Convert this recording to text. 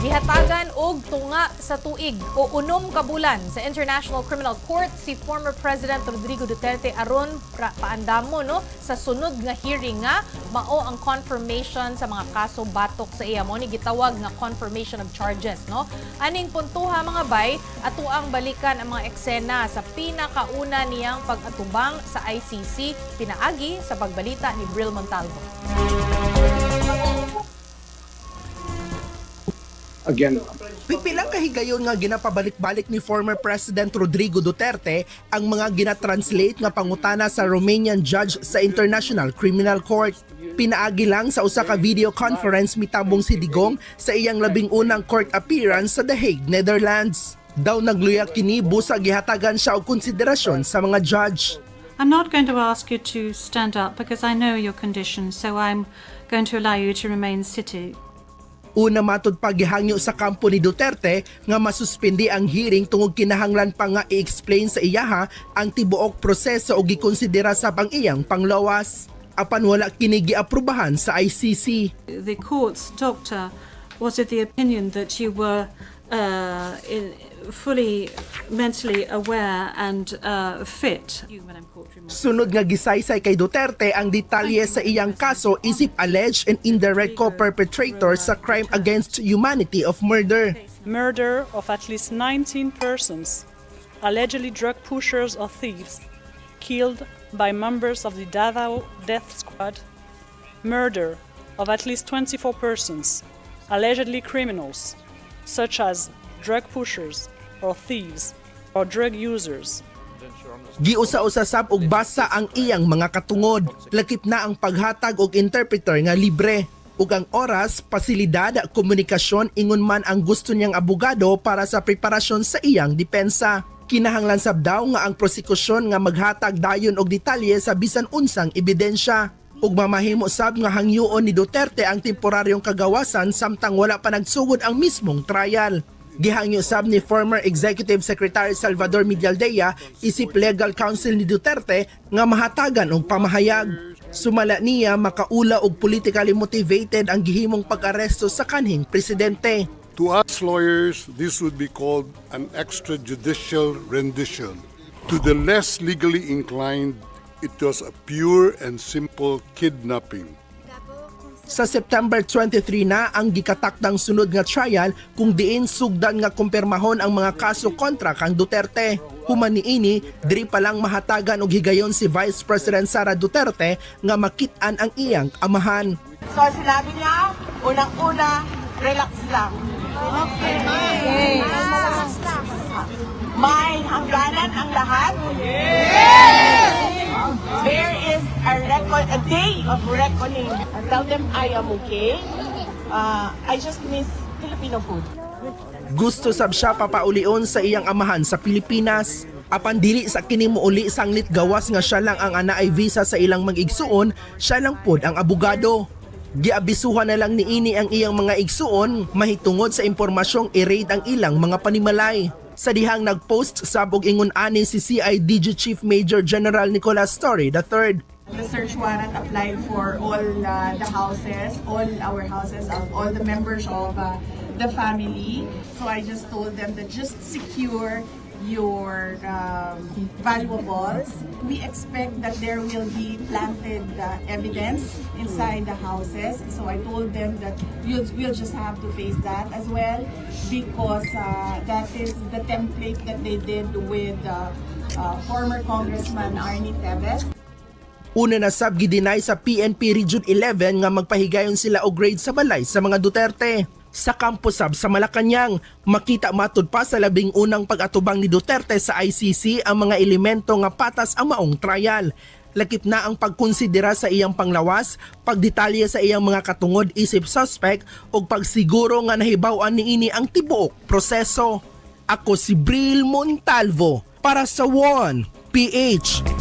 Gihatagan og tunga sa tuig o unom ka bulan sa International Criminal Court si former President Rodrigo Duterte aron paandamo no sa sunod nga hearing nga mao ang confirmation sa mga kaso batok sa iya mo ni gitawag nga confirmation of charges no. Aning puntuha mga bay ato ang balikan ang mga eksena sa pinakauna niyang pag-atubang sa ICC pinaagi sa pagbalita ni Bril Montalvo. Again, Pipilang kahigayon nga ginapabalik-balik ni former President Rodrigo Duterte ang mga ginatranslate nga pangutana sa Romanian judge sa International Criminal Court. Pinaagi lang sa usa ka video conference mitabong si Digong sa iyang labing-unang court appearance sa The Hague, Netherlands. Daw nagluya kini busa gihatagan siya og konsiderasyon sa mga judge. I'm not going to ask you to stand up because I know your condition, so I'm going to allow you to remain seated. Una matud paghihangyo sa kampo ni Duterte nga masuspindi ang hearing tungod kinahanglan pa nga i-explain sa iyaha ang tibuok proseso o gikonsidera sa pang iyang panglawas. Apan wala kini giaprubahan sa ICC. The court's doctor was of the opinion that you were fully mentally aware and fit. Sunod nga gisaysay kay Duterte ang detalye sa iyang kaso isip alleged and indirect co-perpetrator sa crime against humanity of murder. Murder of at least 19 persons, allegedly drug pushers or thieves, killed by members of the Davao Death Squad. Murder of at least 24 persons, allegedly criminals, such as drug pushers or thieves or drug users. Giusa-usasab og basa ang iyang mga katungod. Lakip na ang paghatag og interpreter nga libre. Ug ang oras, pasilidad, komunikasyon ingon man ang gusto niyang abogado para sa preparasyon sa iyang depensa. Kinahanglan sab daw nga ang prosekusyon nga maghatag dayon og detalye sa bisan unsang ebidensya. Ug mamahimo sab nga hangyoon ni Duterte ang temporaryong kagawasan samtang wala pa nagsugod ang mismong trial. Gihangyo sab ni former Executive Secretary Salvador Medialdea isip legal counsel ni Duterte nga mahatagan og pamahayag. Sumala niya makaula og politically motivated ang gihimong pag-aresto sa kanhing presidente. To us lawyers, this would be called an extrajudicial rendition. To the less legally inclined, it was a pure and simple kidnapping. Sa September 23 na ang gikatakdang sunod nga trial kung diin sugdan nga kumpirmahon ang mga kaso kontra kang Duterte. Human niini, diri pa lang mahatagan og higayon si Vice President Sara Duterte nga makit-an ang iyang amahan. So sinabi niya, unang-una, relax lang. Okay. May hangganan ang lahat? There is a day of reckoning. Tell them I am okay. I just miss Filipino food. Gusto sab siya papaulion sa iyang amahan sa Pilipinas. Apan dili sa kini mouli sanglit gawas nga siya lang ang anaay visa sa ilang mag-igsuon, siya lang pod ang abogado. Giabisuhan na lang niini ang iyang mga igsuon mahitungod sa impormasyong i-raid ang ilang mga panimalay. Sa dihang nagpost sabog ingon ani si CIDG Chief Major General Nicolas Torre III. The search warrant applied for all the houses, all our houses, all the members of the family. So I just told them that just secure your valuables. We expect that there will be planted evidence inside the houses. So I told them that we'll just have to face that as well because that is the template that they did with former Congressman Arnie Teves. Una na sab gidinay sa PNP Region 11 nga magpahigayon sila og grade sa balay sa mga Duterte. Sa kampo sab sa Malacañang, makita matud pa sa labing unang pag-atubang ni Duterte sa ICC ang mga elemento nga patas ang maong trial. Lakip na ang pagkonsidera sa iyang panglawas, pagdetalye sa iyang mga katungod isip suspect ug pagsiguro nga nahibaw-an niini ang tibuok proseso. Ako si Bril Montalvo para sa One PH.